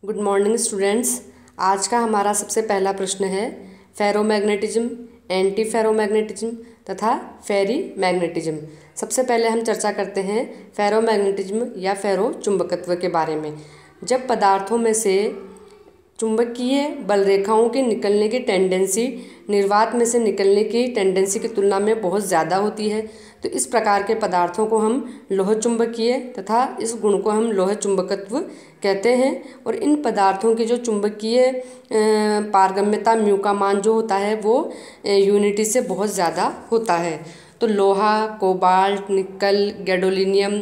Good morning students. आज का हमारा सबसे पहला प्रश्न है फेरोमैग्नेटिज्म, एंटी फेरोमैग्नेटिज्म तथा फेरी मैग्नेटिज्म। सबसे पहले हम चर्चा करते हैं फेरोमैग्नेटिज्म या फेरो चुंबकत्व के बारे में। जब पदार्थों में से चुंबकीय बल रेखाओं के निकलने की टेंडेंसी निर्वात में से निकलने की टेंडेंसी की तुलना में बहुत ज़्यादा होती है, तो इस प्रकार के पदार्थों को हम लोह चुंबकीय तथा इस गुण को हम लोह चुंबकत्व कहते हैं। और इन पदार्थों की जो चुंबकीय पारगम्यता म्यू का मान जो होता है वो यूनिटी से बहुत ज़्यादा होता है। तो लोहा, कोबाल्ट, निकल, गैडोलिनियम,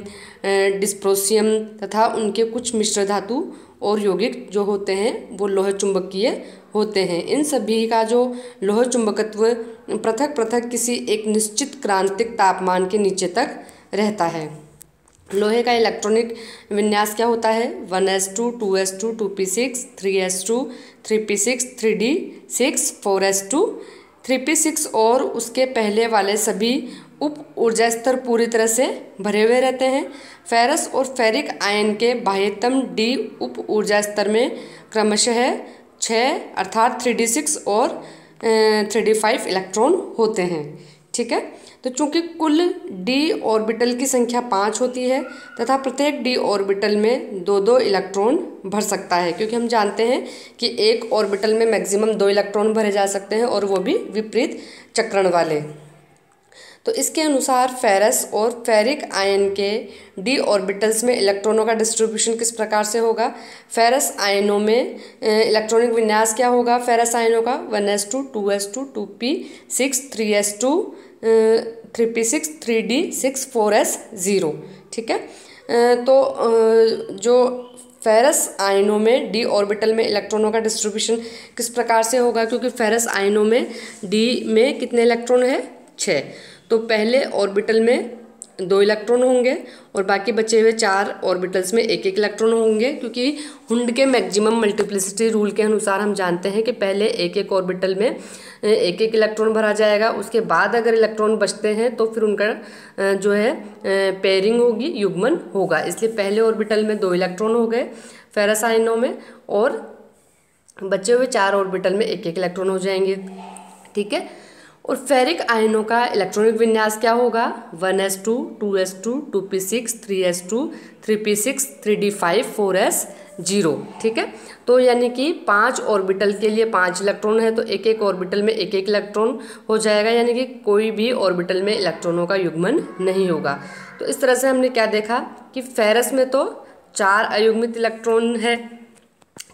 डिस्प्रोसियम तथा उनके कुछ मिश्र धातु और यौगिक जो होते हैं वो लोह चुंबकीय होते हैं। इन सभी का जो लोह चुंबकत्व पृथक पृथक किसी एक निश्चित क्रांतिक तापमान के नीचे तक रहता है। लोहे का इलेक्ट्रॉनिक विन्यास क्या होता है? 1s2, 2s2, 2p6, 3s2, 3p6, 3d6, 4s2, 3p6 और उसके पहले वाले सभी उप ऊर्जा स्तर पूरी तरह से भरे हुए रहते हैं। फेरस और फेरिक आयन के बाह्यतम डी उप ऊर्जा स्तर में क्रमशः 6 अर्थात 3d6 और 3d5 इलेक्ट्रॉन होते हैं। ठीक है, तो चूंकि कुल डी ऑर्बिटल की संख्या 5 होती है तथा प्रत्येक डी ऑर्बिटल में 2-2 इलेक्ट्रॉन भर सकता है, क्योंकि हम जानते हैं कि एक ऑर्बिटल में मैक्सिमम 2 इलेक्ट्रॉन भरे जा सकते हैं और वो भी विपरीत चक्रण वाले। तो इसके अनुसार फेरस और फेरिक आयन के डी ऑर्बिटल्स में इलेक्ट्रॉनों का डिस्ट्रीब्यूशन किस प्रकार से होगा? फेरस आयनों में इलेक्ट्रॉनिक विन्यास क्या होगा? फेरस आयनों का 1s2, 2s2, 2p6, 3s2, 3p6, 3d6, 4s0। ठीक है, तो जो फेरस आयनों में डी ऑर्बिटल में इलेक्ट्रॉनों का डिस्ट्रीब्यूशन किस प्रकार से होगा? क्योंकि फेरस आयनों में डी में कितने इलेक्ट्रॉन है? 6। तो पहले ऑर्बिटल में 2 इलेक्ट्रॉन होंगे और बाकी बचे हुए 4 ऑर्बिटल्स में 1-1 इलेक्ट्रॉन होंगे, क्योंकि हुंड के मैक्सिमम मल्टीप्लिसिटी रूल के अनुसार हम जानते हैं कि पहले 1-1 ऑर्बिटल में 1-1 इलेक्ट्रॉन भरा जाएगा। उसके बाद अगर इलेक्ट्रॉन बचते हैं तो फिर उनका जो है पेयरिंग होगी, युग्मन होगा। इसलिए पहले ऑर्बिटल में 2 इलेक्ट्रॉन हो गए फेरस आयनों में और बचे हुए 4 ऑर्बिटल में 1-1 इलेक्ट्रॉन हो जाएंगे। ठीक है, और फेरिक आयनों का इलेक्ट्रॉनिक विन्यास क्या होगा? 1s2, 2s2, 2p6, 3s2, 3p6, 3d5, 4s0। ठीक है, तो यानी कि 5 ऑर्बिटल के लिए 5 इलेक्ट्रॉन है, तो 1-1 ऑर्बिटल में 1-1 इलेक्ट्रॉन हो जाएगा, यानी कि कोई भी ऑर्बिटल में इलेक्ट्रॉनों का युग्मन नहीं होगा। तो इस तरह से हमने क्या देखा कि फेरस में तो 4 अयुग्मित इलेक्ट्रॉन है,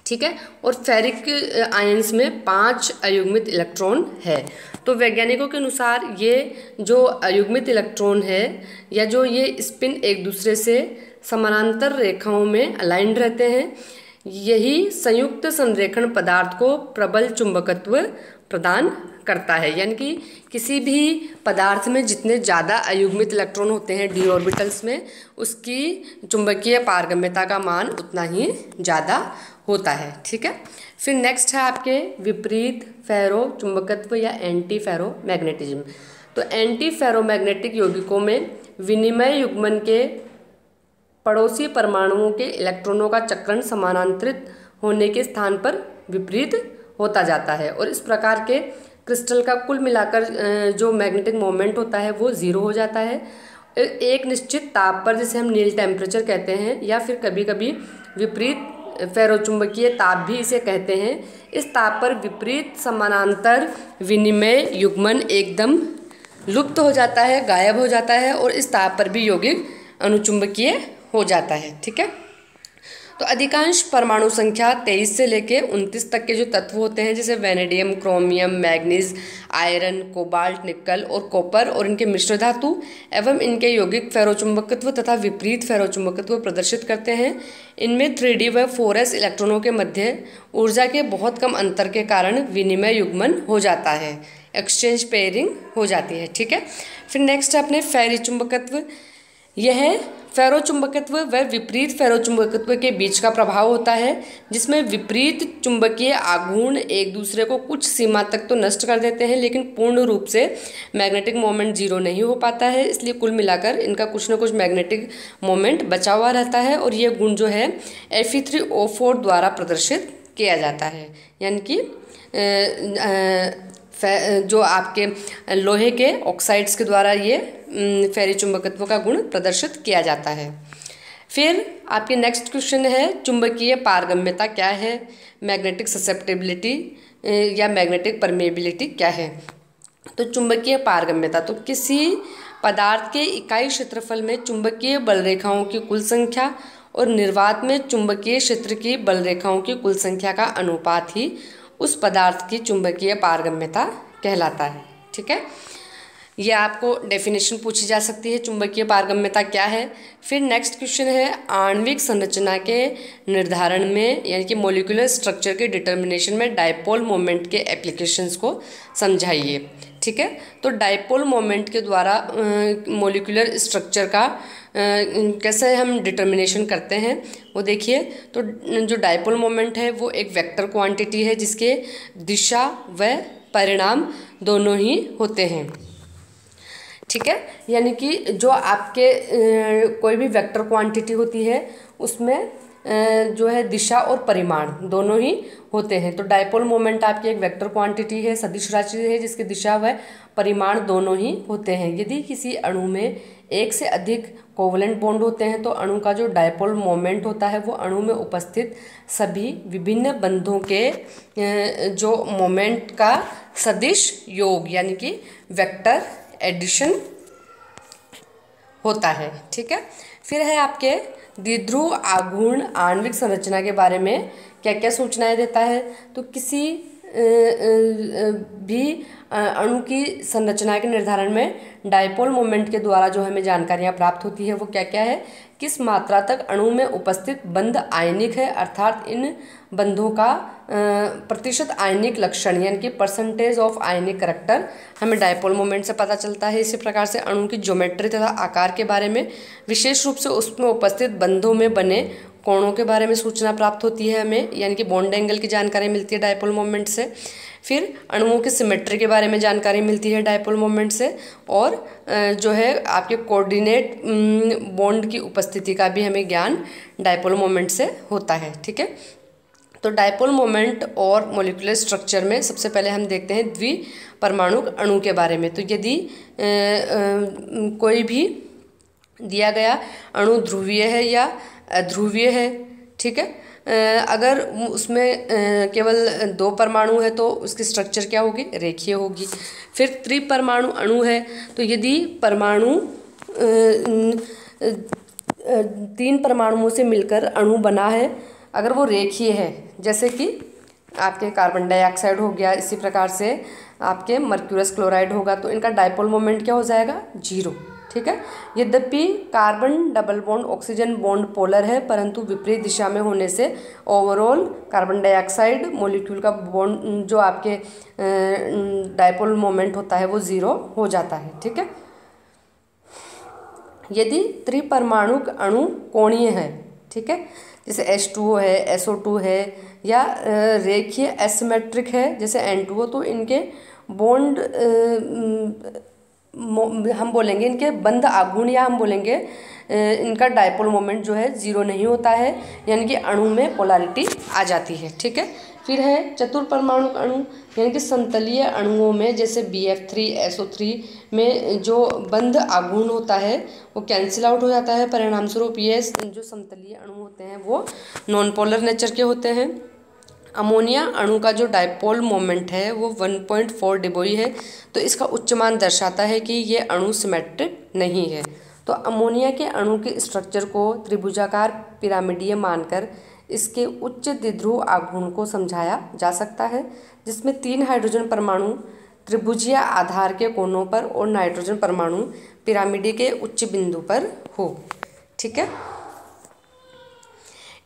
ठीक है, और फेरिक आयंस में 5 अयुग्मित इलेक्ट्रॉन है। तो वैज्ञानिकों के अनुसार ये जो अयुग्मित इलेक्ट्रॉन है या जो ये स्पिन एक दूसरे से समानांतर रेखाओं में अलाइंड रहते हैं, यही संयुक्त संरेखण पदार्थ को प्रबल चुंबकत्व प्रदान करता है। यानी कि किसी भी पदार्थ में जितने ज़्यादा अयुग्मित इलेक्ट्रॉन होते हैं डी ऑर्बिटल्स में, उसकी चुंबकीय पारगम्यता का मान उतना ही ज़्यादा होता है। ठीक है, फिर नेक्स्ट है आपके विपरीत फेरो चुंबकत्व या एंटी फेरो मैग्नेटिज्म। तो एंटी फेरोमैग्नेटिक यौगिकों में विनिमय युग्मन के पड़ोसी परमाणुओं के इलेक्ट्रॉनों का चक्रण समानांतरित होने के स्थान पर विपरीत होता जाता है, और इस प्रकार के क्रिस्टल का कुल मिलाकर जो मैग्नेटिक मोमेंट होता है वो 0 हो जाता है। एक निश्चित ताप पर, जिसे हम नील टेम्परेचर कहते हैं या फिर कभी कभी विपरीत फेरोचुंबकीय ताप भी इसे कहते हैं, इस ताप पर विपरीत समानांतर विनिमय युग्मन एकदम लुप्त हो जाता है, गायब हो जाता है, और इस ताप पर भी यौगिक अनुचुंबकीय हो जाता है। ठीक है, तो अधिकांश परमाणु संख्या 23 से लेके 29 तक के जो तत्व होते हैं, जैसे vanadium, chromium, manganese, iron, cobalt, निकल और कॉपर और इनके मिश्र धातु एवं इनके यौगिक फेरोचुंबकत्व तथा विपरीत फेरोचुंबकत्व प्रदर्शित करते हैं। इनमें 3d व 4s इलेक्ट्रॉनों के मध्य ऊर्जा के बहुत कम अंतर के कारण विनिमय युग्मन हो जाता है, एक्सचेंज पेयरिंग हो जाती है। ठीक है, फिर नेक्स्ट है अपने फेरी चुंबकत्व। यह फेरोचुंबकत्व व विपरीत फेरोचुंबकत्व के बीच का प्रभाव होता है, जिसमें विपरीत चुंबकीय आघूर्ण एक दूसरे को कुछ सीमा तक तो नष्ट कर देते हैं, लेकिन पूर्ण रूप से मैग्नेटिक मोमेंट जीरो नहीं हो पाता है। इसलिए कुल मिलाकर इनका कुछ न कुछ मैग्नेटिक मोमेंट बचा हुआ रहता है और ये गुण जो है Fe3O4 द्वारा प्रदर्शित किया जाता है, यानी कि जो आपके लोहे के ऑक्साइड्स के द्वारा ये फेरी चुंबकत्व का गुण प्रदर्शित किया जाता है। फिर आपके नेक्स्ट क्वेश्चन है चुंबकीय पारगम्यता क्या है, मैग्नेटिक ससेप्टेबिलिटी या मैग्नेटिक परमेबिलिटी क्या है। तो चुंबकीय पारगम्यता, तो किसी पदार्थ के इकाई क्षेत्रफल में चुंबकीय बल रेखाओं की कुल संख्या और निर्वात में चुंबकीय क्षेत्र की बल रेखाओं की कुल संख्या का अनुपात ही उस पदार्थ की चुंबकीय पारगम्यता कहलाता है। ठीक है, ये आपको डेफिनेशन पूछी जा सकती है चुंबकीय पारगम्यता क्या है। फिर नेक्स्ट क्वेश्चन है आणविक संरचना के निर्धारण में यानी कि मॉलिक्यूलर स्ट्रक्चर के डिटर्मिनेशन में डायपोल मोमेंट के एप्लीकेशंस को समझाइए। ठीक है, तो डायपोल मोमेंट के द्वारा मॉलिक्यूलर स्ट्रक्चर का कैसे हम डिटर्मिनेशन करते हैं वो देखिए। तो जो डायपोल मोमेंट है वो एक वेक्टर क्वांटिटी है जिसके दिशा व परिणाम दोनों ही होते हैं। ठीक है, यानी कि जो आपके कोई भी वेक्टर क्वांटिटी होती है उसमें जो है दिशा और परिमाण दोनों ही होते हैं। तो डायपोल मोमेंट आपकी एक वेक्टर क्वांटिटी है, सदिश राशि है जिसकी दिशा व परिमाण दोनों ही होते हैं। यदि किसी अणु में एक से अधिक कोवलेंट बॉन्ड होते हैं तो अणु का जो डायपोल मोमेंट होता है वो अणु में उपस्थित सभी विभिन्न बंधों के जो मोमेंट का सदिश योग यानी कि वेक्टर एडिशन होता है। ठीक है, फिर है आपके द्विध्रुव आघूर्ण आणविक संरचना के बारे में क्या क्या सूचनाएं देता है। तो किसी भी अणु की संरचना के निर्धारण में डायपोल मोमेंट के द्वारा जो हमें जानकारियां प्राप्त होती है वो क्या क्या है, किस मात्रा तक अणु में उपस्थित बंध आयनिक है, अर्थात इन बंधों का प्रतिशत आयनिक लक्षण यानी कि परसेंटेज ऑफ आयनिक करैक्टर हमें डायपोल मोमेंट से पता चलता है। इसी प्रकार से अणु की ज्योमेट्री तथा आकार के बारे में, विशेष रूप से उसमें उपस्थित बंधों में बने कोणों के बारे में सूचना प्राप्त होती है हमें, यानी कि बॉन्ड एंगल की जानकारी मिलती है डायपोल मोमेंट से। फिर अणुओं की सिमेट्री के बारे में जानकारी मिलती है डायपोल मोमेंट से, और जो है आपके कोऑर्डिनेट बॉन्ड की उपस्थिति का भी हमें ज्ञान डायपोल मोमेंट से होता है। ठीक है, तो डायपोल मोमेंट और मॉलिक्यूलर स्ट्रक्चर में सबसे पहले हम देखते हैं द्विपरमाणुक अणु के बारे में। तो यदि कोई भी दिया गया अणु ध्रुवीय है या अध्रुवीय है, ठीक है, अगर उसमें केवल 2 परमाणु है तो उसकी स्ट्रक्चर क्या होगी, रेखीय होगी। फिर त्रिपरमाणु अणु है तो यदि परमाणु 3 परमाणुओं से मिलकर अणु बना है, अगर वो रेखीय है, जैसे कि आपके कार्बन डाइऑक्साइड हो गया, इसी प्रकार से आपके मर्क्यूरस क्लोराइड होगा, तो इनका डायपोल मोमेंट क्या हो जाएगा, 0। ठीक है, यद्यपि carbon double bond oxygen bond polar है, परंतु विपरीत दिशा में होने से ओवरऑल कार्बन डाइऑक्साइड मॉलिक्यूल का बॉन्ड जो आपके डायपोल मोमेंट होता है वो 0 हो जाता है। ठीक है, यदि त्रिपरमाणुक अणु कोणीय है, ठीक है, जैसे H2O है, SO2 है, या रेखीय एसिमेट्रिक है जैसे N2O, तो इनके बॉन्ड हम बोलेंगे इनके बंध आघूर्ण, या हम बोलेंगे इनका डायपोल मोमेंट जो है 0 नहीं होता है, यानी कि अणु में पोलैरिटी आ जाती है। ठीक है, फिर है चतुर्परमाणुक अणु, यानी कि समतलीय अणुओं में जैसे BF3SO3 में जो बंध आघूर्ण होता है वो कैंसिल आउट हो जाता है, परिणाम स्वरूप ये जो समतलीय अणु होते हैं वो नॉन पोलर नेचर के होते हैं। अमोनिया अणु का जो डायपोल मोमेंट है वो 1.4 डिबोई है, तो इसका उच्च मान दर्शाता है कि ये अणु सिमेट्रिक नहीं है। तो अमोनिया के अणु के स्ट्रक्चर को त्रिभुजाकार पिरामिडीय मानकर इसके उच्च द्विध्रुव आघूर्ण को समझाया जा सकता है, जिसमें 3 हाइड्रोजन परमाणु त्रिभुजीय आधार के कोनों पर और नाइट्रोजन परमाणु पिरामिडी के उच्च बिंदु पर हो। ठीक है,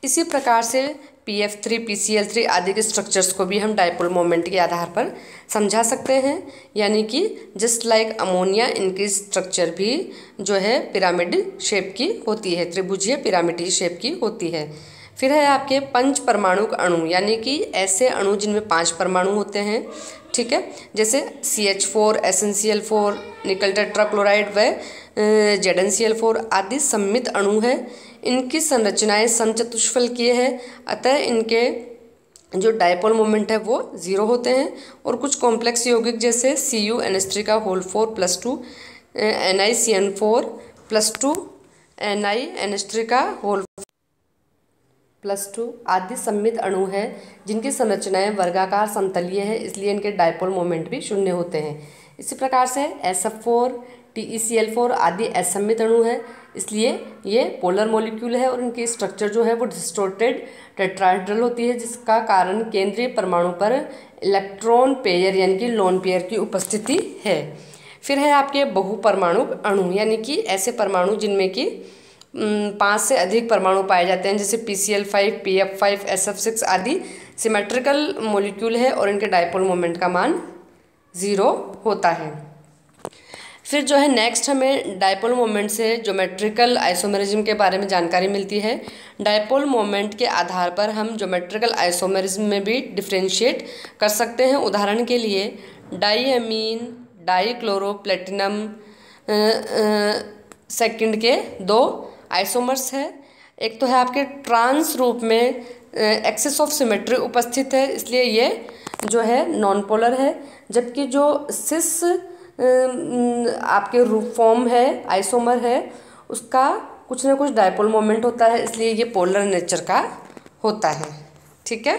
इसी प्रकार से PF3 PCl3 आदि के स्ट्रक्चर्स को भी हम डायपोल मोमेंट के आधार पर समझा सकते हैं। यानी कि जस्ट लाइक अमोनिया, इनकी स्ट्रक्चर भी जो है पिरामिड शेप की होती है, त्रिभुजीय पिरामिडीय शेप की होती है। फिर है आपके पंच परमाणुक अणु, यानी कि ऐसे अणु जिनमें 5 परमाणु होते हैं, ठीक है, जैसे CH4, SnCl4, निकल टेट्राक्लोराइड व ZnCl4 आदि सम्मित अणु है। इनकी संरचनाएं समचतुष्फलकीय है, अतः इनके जो डायपोल मोमेंट है वो 0 होते हैं। और कुछ कॉम्प्लेक्स यौगिक जैसे CuNH3 का होल 4+2, NiCN4+2, NiNH3 का होल +2 आदि सम्मित अणु है जिनकी संरचनाएं वर्गाकार समतलीय है, इसलिए इनके डायपोल मोमेंट भी 0 होते हैं। इसी प्रकार से SF4, TeCl4 आदि असम्मित अणु है, इसलिए ये पोलर मॉलिक्यूल है और इनकी स्ट्रक्चर जो है वो डिस्टोर्टेड टेट्राहेड्रल होती है, जिसका कारण केंद्रीय परमाणु पर इलेक्ट्रॉन पेयर यानी कि लोन पेयर की उपस्थिति है। फिर है आपके बहुपरमाणुक अणु, यानी कि ऐसे परमाणु जिनमें कि 5 से अधिक परमाणु पाए जाते हैं, जैसे PCl5, PF5, SF6 आदि सिमेट्रिकल मॉलिक्यूल है और इनके डायपोल मोमेंट का मान 0 होता है। फिर जो है नेक्स्ट हमें डायपोल मोमेंट से ज्योमेट्रिकल आइसोमेरिज्म के बारे में जानकारी मिलती है। डायपोल मोमेंट के आधार पर हम ज्योमेट्रिकल आइसोमेरिज्म में भी डिफ्रेंशिएट कर सकते हैं। उदाहरण के लिए डाईएमीन डाईक्लोरोप्लेटिनम सेकंड के 2 आइसोमर्स है। एक तो है आपके ट्रांस रूप में एक्सिस ऑफ सिमेट्री उपस्थित है, इसलिए ये जो है नॉन पोलर है, जबकि जो सिस आपके रूप फॉर्म है आइसोमर है उसका कुछ ना कुछ डायपोल मोमेंट होता है, इसलिए ये पोलर नेचर का होता है। ठीक है।